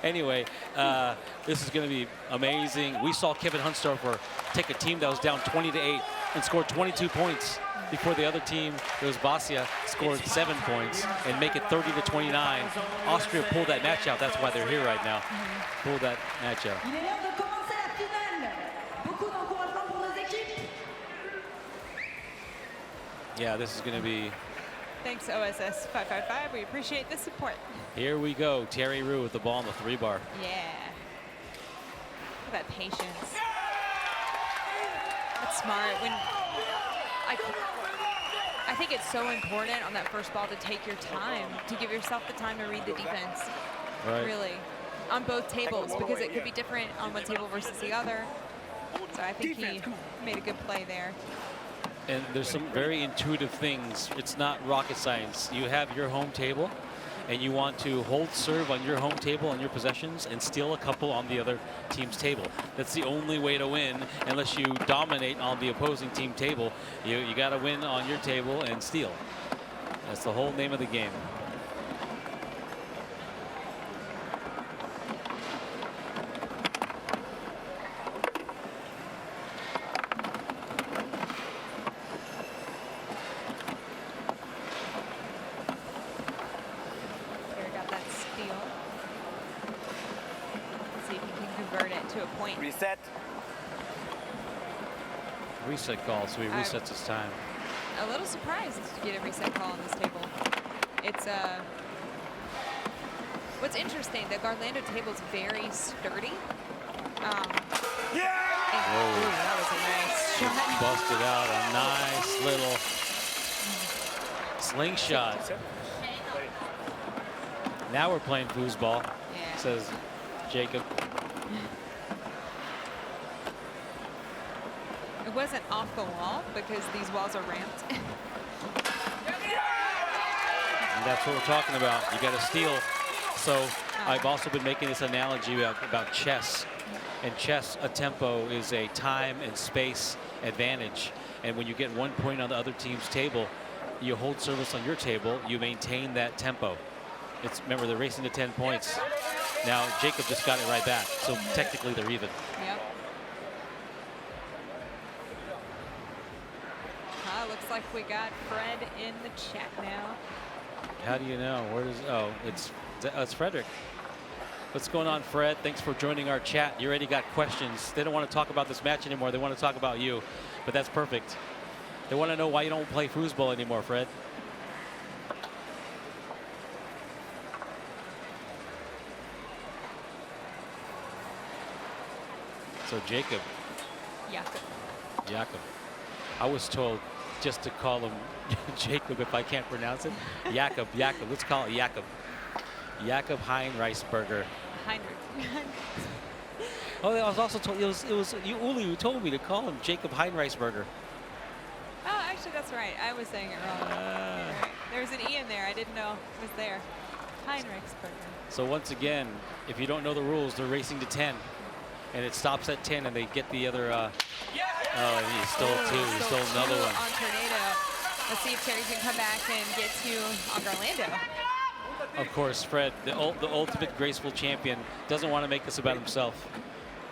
Anyway, this is going to be amazing. We saw Kevin Hunstorfer take a team that was down 20-8 and scored 22 points before the other team, it was Basia, scored 7 points and make it 30-29. Austria pulled that match out. That's why they're here right now. Pulled that match out. Yeah, this is going to be... Thanks, OSS 555. We appreciate the support. Here we go. Terry Rue with the ball on the 3-bar. Yeah. Look at that patience. That's smart. When I think it's so important on that first ball to take your time, to give yourself the time to read the defense. Right. Really. On both tables, because it could be different on one table versus the other. So I think he made a good play there. And there's some very intuitive things. It's not rocket science. You have your home table, and you want to hold serve on your home table on your possessions and steal a couple on the other team's table. That's the only way to win, unless you dominate on the opposing team table. You got to win on your table and steal. That's the whole name of the game. Reset. Reset call, so he resets his time. A little surprised to get a reset call on this table. It's what's interesting, the Garlando table is very sturdy. Yeah! Ooh, that was a nice shot. Busted out a nice little slingshot. Now we're playing foosball, says Jakob. It wasn't off the wall because these walls are ramped. And that's what we're talking about. You got to steal. So I've also been making this analogy about chess. And chess, a tempo is a time and space advantage. And when you get 1 point on the other team's table, you hold service on your table, you maintain that tempo. Remember, they're racing to 10 points. Now Jakob just got it right back. So technically they're even. Yep. Looks like we got Fred in the chat now. How do you know? Where does, oh, it's Frederick. What's going on, Fred? Thanks for joining our chat. You already got questions. They don't want to talk about this match anymore. They want to talk about you, but that's perfect. They want to know why you don't play foosball anymore, Fred. So Jakob. Jakob. I was told just to call him Jakob if I can't pronounce it. Jakob. Let's call it Jakob. Jakob HEINREICHSBERGER. Heinrich. Oh, I was also told it was you, Uli, who told me to call him Jakob HEINREICHSBERGER. Oh, actually, that's right. I was saying it wrong. Right. There was an E in there. I didn't know it was there. HEINREICHSBERGER. So once again, if you don't know the rules, they're racing to 10. And it stops at 10, and they get the other. Oh, he stole two. He stole another one. On Tornado. Let's see if Terry can come back and get two on Garlando. Of course, Fred, the ultimate graceful champion, doesn't want to make this about himself.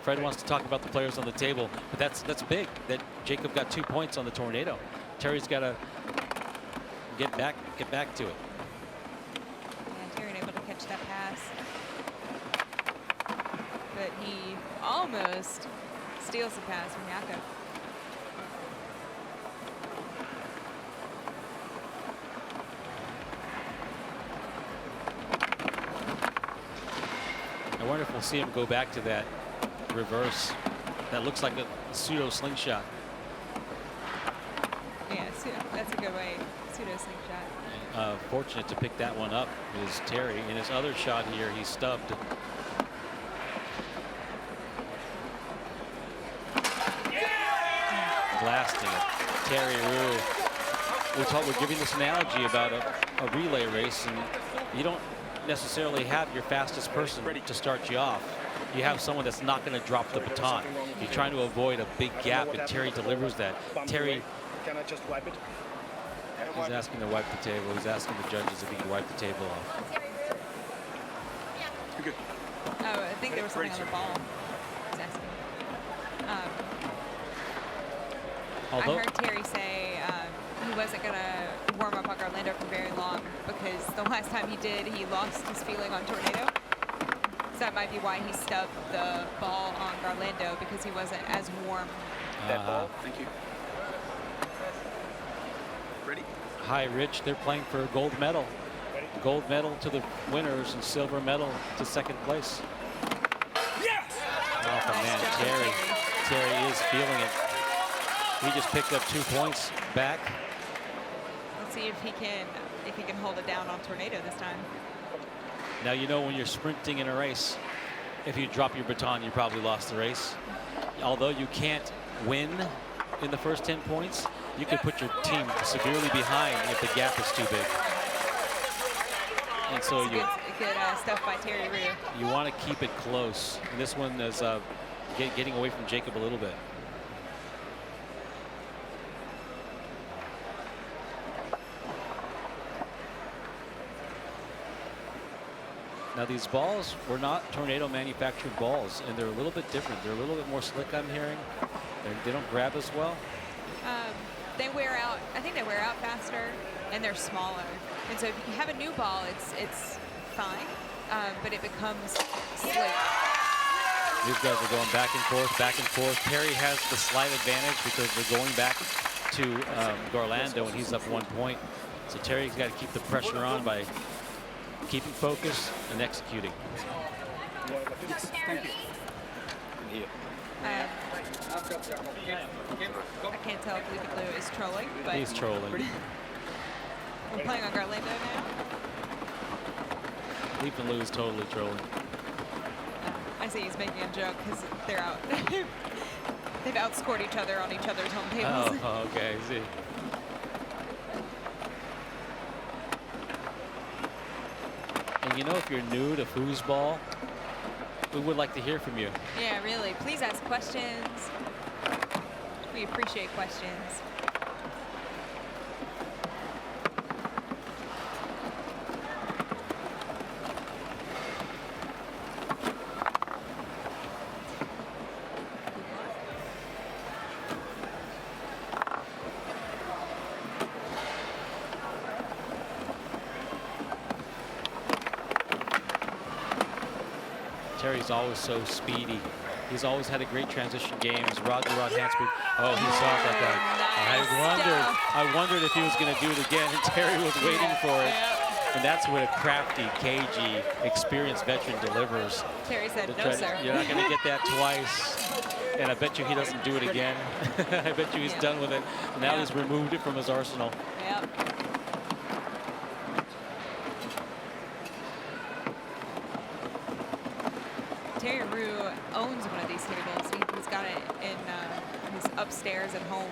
Fred wants to talk about the players on the table, but that's big. That Jakob got 2 points on the Tornado. Terry's got to get back to it. Yeah, Terry able to catch that pass. But he almost steals the pass from Jakob. I wonder if we'll see him go back to that reverse. That looks like a pseudo slingshot. Yeah, that's a good way. Pseudo slingshot. Fortunate to pick that one up is Terry. In his other shot here, he stubbed. Blasting it. Terry Rue. We're giving this analogy about a relay race, and you don't necessarily have your fastest person to start you off. You have someone that's not going to drop the baton. You're trying to avoid a big gap, and Terry delivers that. Terry, can I just wipe it? he's asking to wipe the table. He's asking the judges if he can wipe the table off. You're good. Oh, I think there was something on the ball. He's asking. I heard Terry say he wasn't going to warm up on Orlando for very long because the last time he did, he lost his feeling on Tornado. So that might be why he stubbed the ball on Garlando, because he wasn't as warm. That ball, thank you. Ready? Hi, Rich. They're playing for a gold medal. Ready? Gold medal to the winners and silver medal to second place. Yes! Oh, man, Terry is feeling it. He just picked up 2 points back. Let's see if he can hold it down on Tornado this time. Now, you know, when you're sprinting in a race, if you drop your baton, you probably lost the race. Although you can't win in the first 10 points, you could put your team severely behind if the gap is too big. And so good stuff by Terry Rue. You want to keep it close. And this one is getting away from Jakob a little bit. Now, these balls were not Tornado manufactured balls, and they're a little bit different. They're a little bit more slick, I'm hearing. They don't grab as well. They wear out. I think they wear out faster, and they're smaller. And so if you have a new ball, it's fine, but it becomes slick. These guys are going back and forth, back and forth. Terry has the slight advantage because they're going back to Garlando, and he's up 1 point. So Terry's got to keep the pressure on by keeping focus and executing. Thank you. Here. I can't tell if Leap and Lou is trolling, but He's trolling. we're playing on Garlando now. Leap and Lou is totally trolling. I see he's making a joke because they're out. They've outscored each other on each other's home tables. Oh, okay, I see. And you know, if you're new to foosball, we would like to hear from you. Yeah, really. Please ask questions. We appreciate questions. Terry's always so speedy. He's always had a great transition game. As Roger Hansford. Oh, he saw that guy. I wondered if he was going to do it again, and Terry was waiting for it. And that's what a crafty, cagey, experienced veteran delivers. Terry said, no, sir. You're not going to get that twice. And I bet you he doesn't do it again. I bet you he's done with it. Now he's removed it from his arsenal. Yep. Terry Rue owns one of these tables. He's got it in his upstairs at home.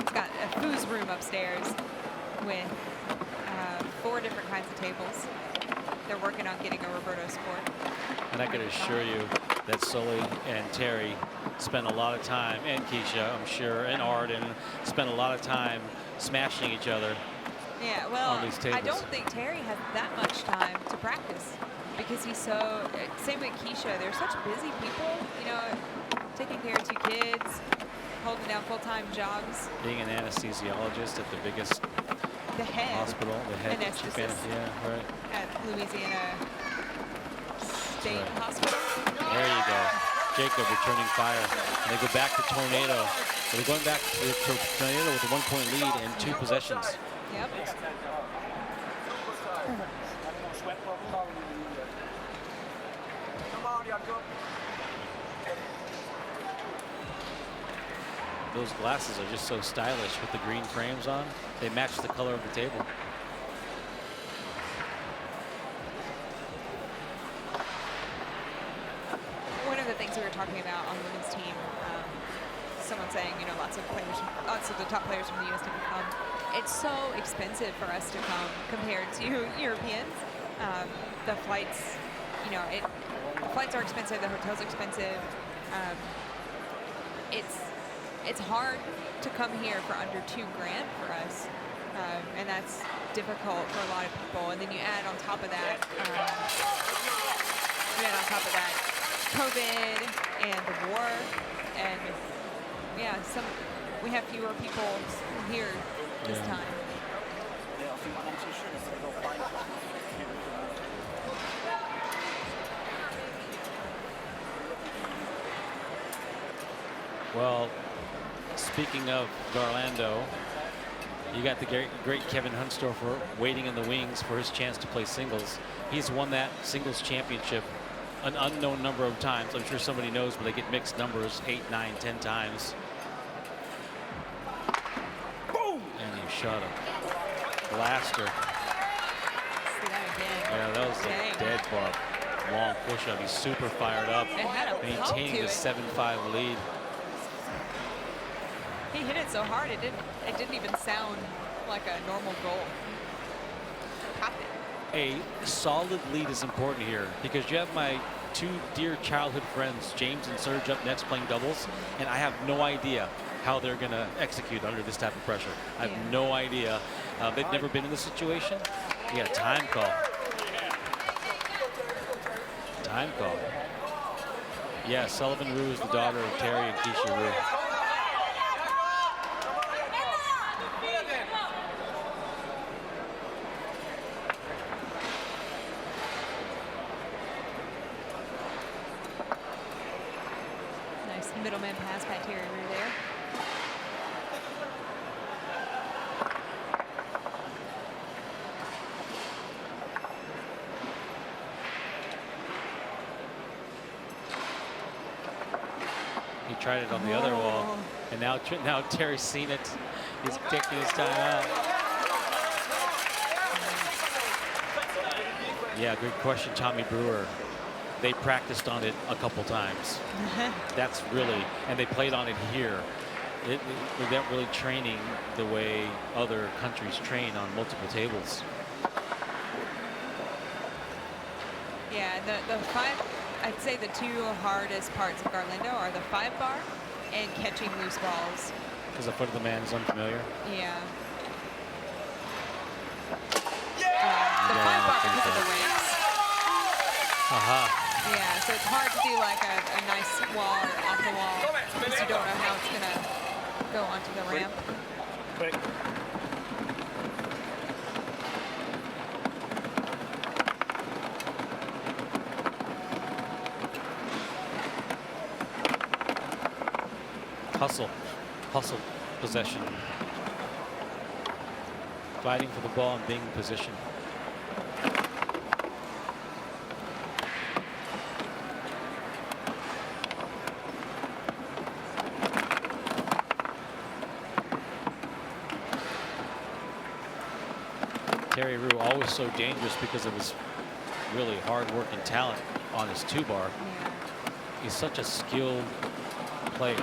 He's got a foos room upstairs with 4 different kinds of tables. They're working on getting a Roberto Sport. And I can assure you that Sully and Terry spent a lot of time, and Keisha, I'm sure, and Arden spent a lot of time smashing each other. Yeah, well, on these tables. I don't think Terry has that much time to practice because he's so, same with Keisha, they're such busy people, you know, taking care of 2 kids, holding down full-time jobs. Being an anesthesiologist at the biggest hospital, the head anesthetist, yeah, right. at Louisiana State Hospital. There you go. Jakob returning fire. And they go back to Tornado. So they're going back to Tornado with a 1-point lead and 2 possessions. Yep. Those glasses are just so stylish with the green frames on. They match the color of the table. One of the things we were talking about on the women's team, someone saying, you know, lots of the top players from the U.S. didn't come. It's so expensive for us to come compared to Europeans. The flights, you know, the flights are expensive, the hotel's expensive. It's hard to come here for under $2 grand for us, and that's difficult for a lot of people. And then you add on top of that, top of that, COVID and the war, and yeah, we have fewer people here this Yeah. time. Well, speaking of Garlando, you got the great Kevin Hunstorfer waiting in the wings for his chance to play singles. He's won that singles championship an unknown number of times. I'm sure somebody knows, but they get mixed numbers 8, 9, 10 times. Boom! And he shot a blaster. See that again. Yeah, that was Dang. a dead ball. Long push-up. He's super fired up. It had a pump Maintaining to the it. 7-5 lead. He hit it so hard it didn't even sound like a normal goal. Pop it. A solid lead is important here because you have my two dear childhood friends, James and Serge, up next playing doubles, and I have no idea how they're going to execute under this type of pressure. I have no idea. They've never been in this situation. Yeah, time call. Time call. Yeah, Sullivan Rue is the daughter of Terry and Keisha Rue. Nice middleman pass by Terry Rue there. He tried it on the other wall, and now Terry's seen it. He's taking his time out. Yeah, good question, Tommy Brewer. They practiced on it a couple times. That's really, and they played on it here. They're not really training the way other countries train on multiple tables. Yeah, the five, I'd say the two hardest parts of Garlando are the 5-bar and catching loose balls. Because the foot of the man is unfamiliar. Yeah. The 5-bar because of the ramps. Aha. Yeah, so it's hard to do like a nice wall or off the wall because you don't know how it's gonna go onto the ramp. Quick. Hustle possession. Fighting for the ball and being in position. Terry Rue always so dangerous because of his really hard-working talent on his 2-bar. Yeah. He's such a skilled player.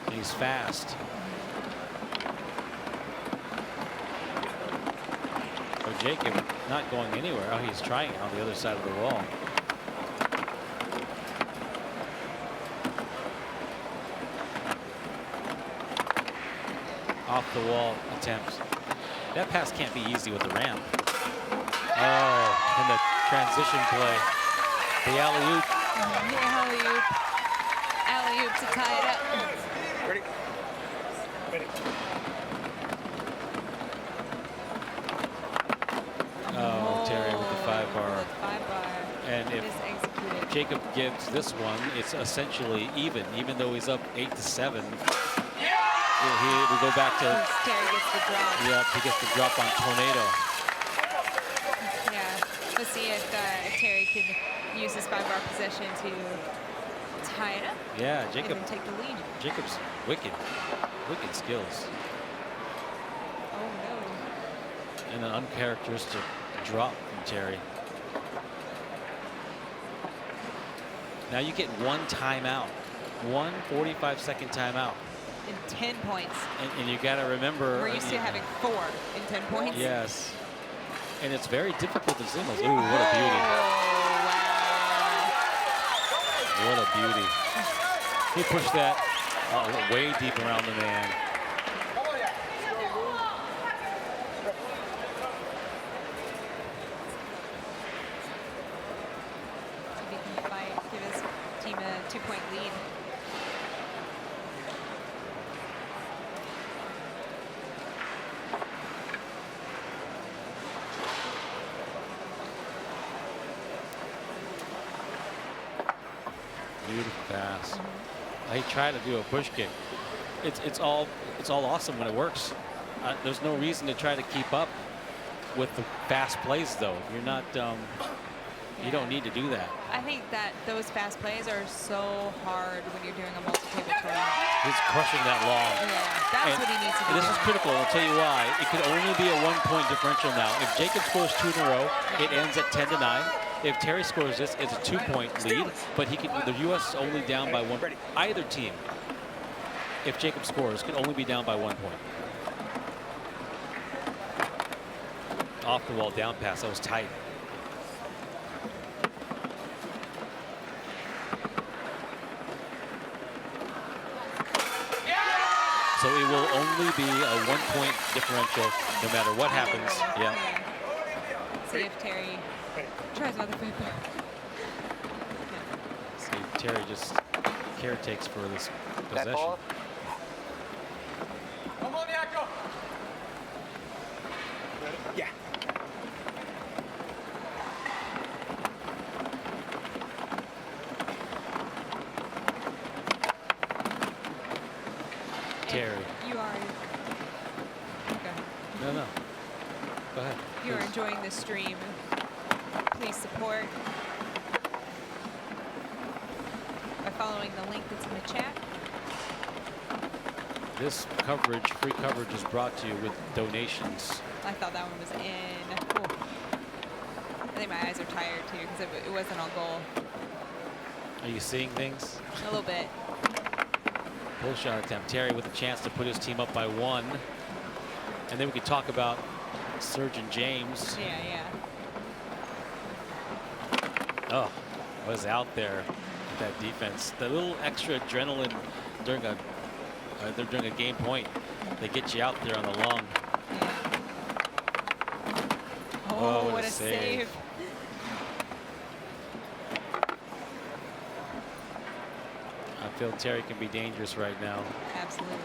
And he's fast. Oh, Jacob not going anywhere. Oh, he's trying it on the other side of the wall. Off the wall attempt. That pass can't be easy with the ramp. Oh, and the transition play. The alley-oop. The alley-oop. Alley-oop to tie it up. Ready? Ready. Oh, Terry with the 5-bar. With 5-bar. And It if is executed. Jacob gives this one, it's essentially even though he's up 8-7. He will go back to. Terry gets the drop. Yep, he gets the drop on Tornado. Yeah, let's see if Terry can use his 5-bar possession to tie it up. Yeah, Jacob. And then take the lead. Jacob's wicked skills. Oh no. And an uncharacteristic drop from Terry. Now you get one timeout, one 45-second timeout. In 10 points. And you got to remember. We're used to having 4 in 10 points. Yes. And it's very difficult in singles. Ooh, what a beauty. Oh, What a beauty. He pushed that way deep around the man. 2-point lead. Beautiful pass. He tried to do a push kick. It's all awesome when it works. There's no reason to try to keep up with the fast plays, though. You're not. You don't need to do that. I think that those fast plays are so hard when you're doing a multi-table tournament. He's crushing that long. Yeah, that's what he needs to do. This is critical. I'll tell you why. It could only be a 1-point differential now. If Jakob scores 2 in a row, it ends at 10-9. If Terry scores this, it's a 2-point lead. But the U.S. is only down by 1. Either team, if Jakob scores, could only be down by 1 point. Off the wall down pass. That was tight. So it will only be a 1-point differential no matter what happens. Yeah. See if Terry tries another flip. See, Terry just caretakes for this possession. Come on, Jakob. Yeah. Terry. You are. Go ahead. No. Go ahead. If you're please. enjoying the stream, please support by following the link that's in the chat. This coverage, free coverage, is brought to you with donations. I thought that one was in. Ooh. I think my eyes are tired too because it wasn't on goal. Are you seeing things? A little bit. Pull shot attempt. Terry with a chance to put his team up by 1. And then we could talk about Surgeon James. Yeah. Oh, was out there with that defense. The little extra adrenaline during a game point. They get you out there on the long. Yeah. Oh, what a save. save. I feel Terry can be dangerous right now. Absolutely.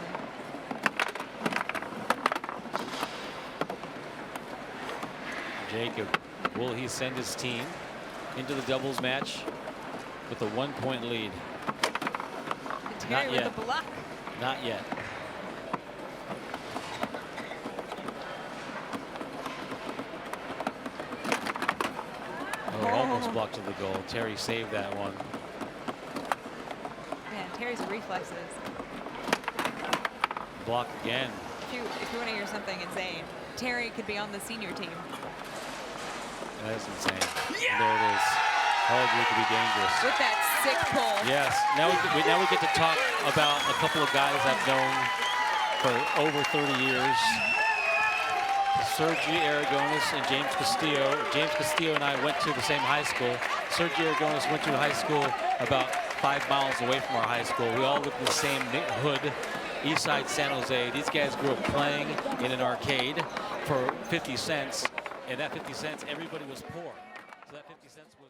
Jakob, will he send his team into the doubles match with a 1-point lead? And Terry Not with yet. the block. Not yet. Oh, almost blocked to the goal. Terry saved that one. Man, Terry's reflexes. Block again. If you want to hear something insane, Terry could be on the senior team. That is insane. Yeah! There it is. Hardly could be dangerous. With that sick pull. Yes. Now we get to talk about a couple of guys I've known for over 30 years. Sergi Aragonis and James Castillo. James Castillo and I went to the same high school. Sergi Aragonis went to a high school about 5 miles away from our high school. We all lived in the same hood, East Side San Jose. These guys grew up playing in an arcade for 50 cents. And that 50 cents, everybody was poor. So that 50 cents was